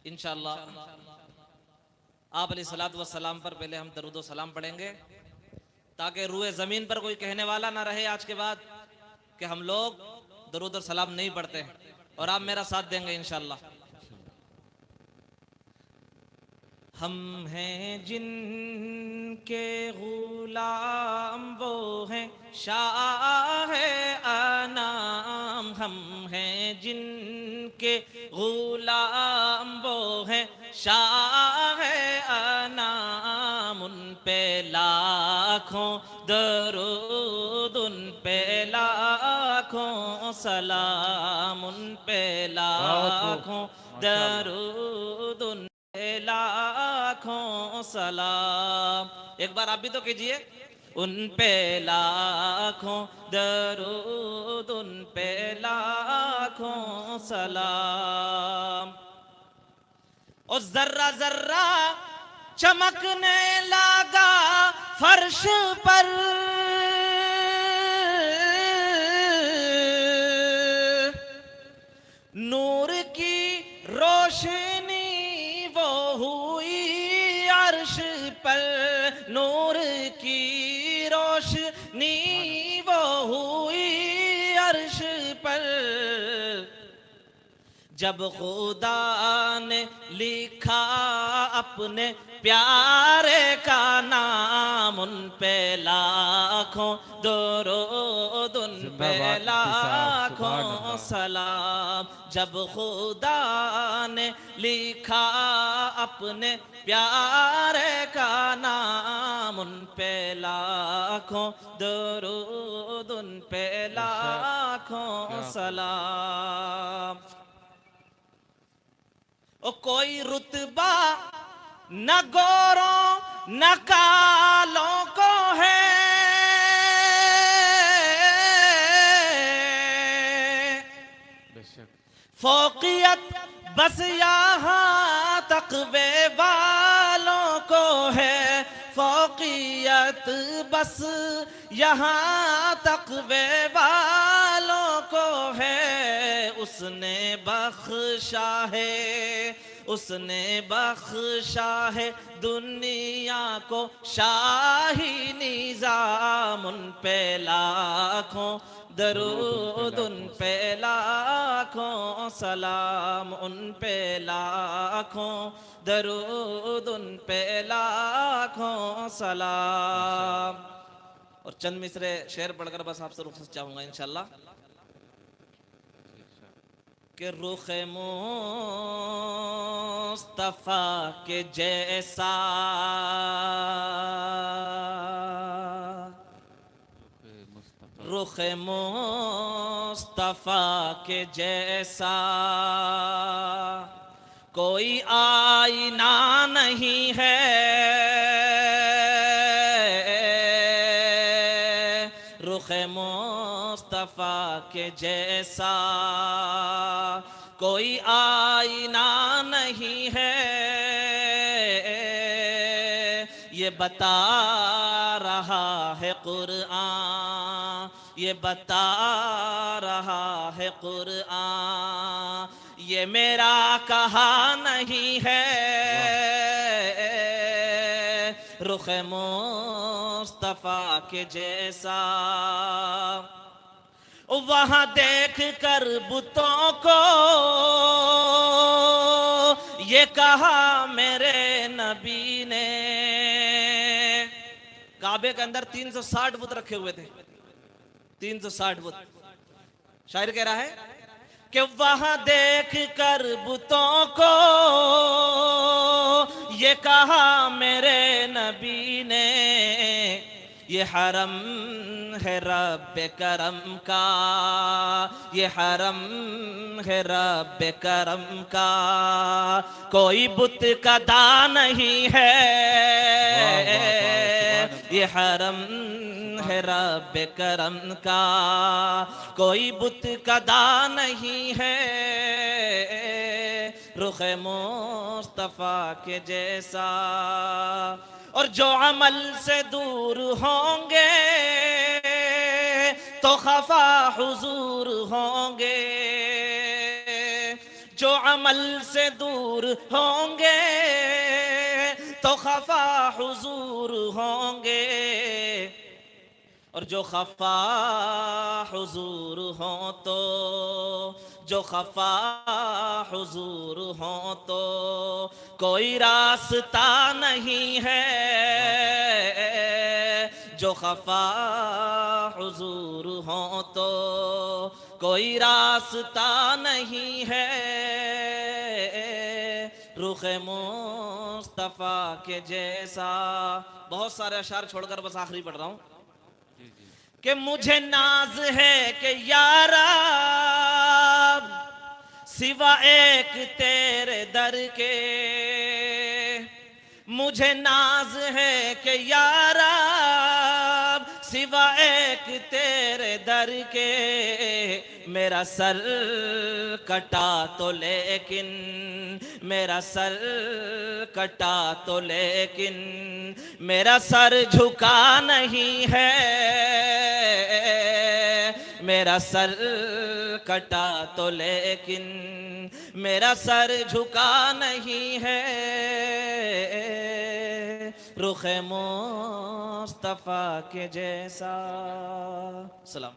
इंशाअल्लाह आप अलैहिस्सलातु वस्सलाम पर पहले हम दरूद व सलाम पढ़ेंगे, ताकि रूए ज़मीन पर कोई कहने वाला ना रहे आज के बाद कि हम लोग दरूद और सलाम नहीं पढ़ते, और आप मेरा साथ देंगे इंशाअल्लाह। हम हैं जिनके गुलाम, वो हैं शाह अनाम। हम हैं जिनके गुलाम, वो हैं शाह अनाम। उन पे लाखों दरूद, उन पे लाखों सलाम, उन पे लाखों दरूद, उन लाखों सलाम। एक बार आप भी तो कीजिए। उन पे लाखों दरूद, उन पे लाखों सलाम। और जर्रा जर्रा चमकने लगा फर्श पर, नूर की रोशनी वो हुई अर्श पर। नूर की रोशनी वो हुई अर्श पर। जब खुदा ने लिखा अपने प्यारे का नाम, उन पे लाखों दरूद, उन पे लाखों सलाम। जब खुदा ने लिखा अपने प्यारे का नाम, उन पे लाखों दरूद, उन पे लाखों सलाम। ओ कोई रुतबा न गोरों न कालों को है, फौकियत बस यहाँ तक़वे वालों को है। फौकियत बस यहाँ तक़वे वालों को है। उसने बख्शा है, उसने बख्शा है दुनिया को शाही निज़ाम। उन पे लाखों दरूद, उन पे लाखों सलाम, उन पे लाखों दरूद, उन पे लाखों सलाम। और चंद मिसरे शेर पढ़कर बस आपसे रुख़्सत चाहूँगा इंशाअल्लाह। कि रुख मुस्तफ़ा के जैसा, रुख मुस्तफ़ा के जैसा कोई आईना नहीं है। रुख मुस्तफ़ा के जैसा कोई आईना नहीं है। ये बता रहा है कुरआन, ये बता रहा है कुरआन, ये मेरा कहा नहीं है। रुख मुस्तफ़ा के जैसा वहाँ देख कर बुतों को ये कहा मेरे नबी ने। काबे के अंदर 360 बुत रखे हुए थे, 360 बुत। शायर कह रहा है कि वहाँ देख कर बुतों को ये कहा मेरे नबी ने, ये हरम है रब करम का, ये हरम है रब करम का, कोई बुत कदा नहीं है। ये हरम है रब करम का, कोई बुत कदा नहीं है। रुख मुस्तफ़ा के जैसा। और जो अमल से दूर होंगे तो खफा हुजूर होंगे, जो अमल से दूर होंगे तो खफा हुजूर होंगे, और जो खफा हुजूर हो तो, जो खफा हुजूर हो तो कोई रास्ता नहीं है, जो खफा हुजूर हो तो कोई रास्ता नहीं है, रुखे मुस्तफा के जैसा। बहुत सारे अशार छोड़कर बस आखिरी पढ़ रहा हूं कि मुझे नाज है कि यारा सिवा एक तेरे दर के, मुझे नाज है कि यारा सिवा एक तेरे दर के, मेरा सर कटा तो लेकिन, मेरा सर कटा तो लेकिन मेरा सर झुका नहीं है, मेरा सर कटा तो लेकिन मेरा सर झुका नहीं है, रुखे मुस्तफा के जैसा। सलाम।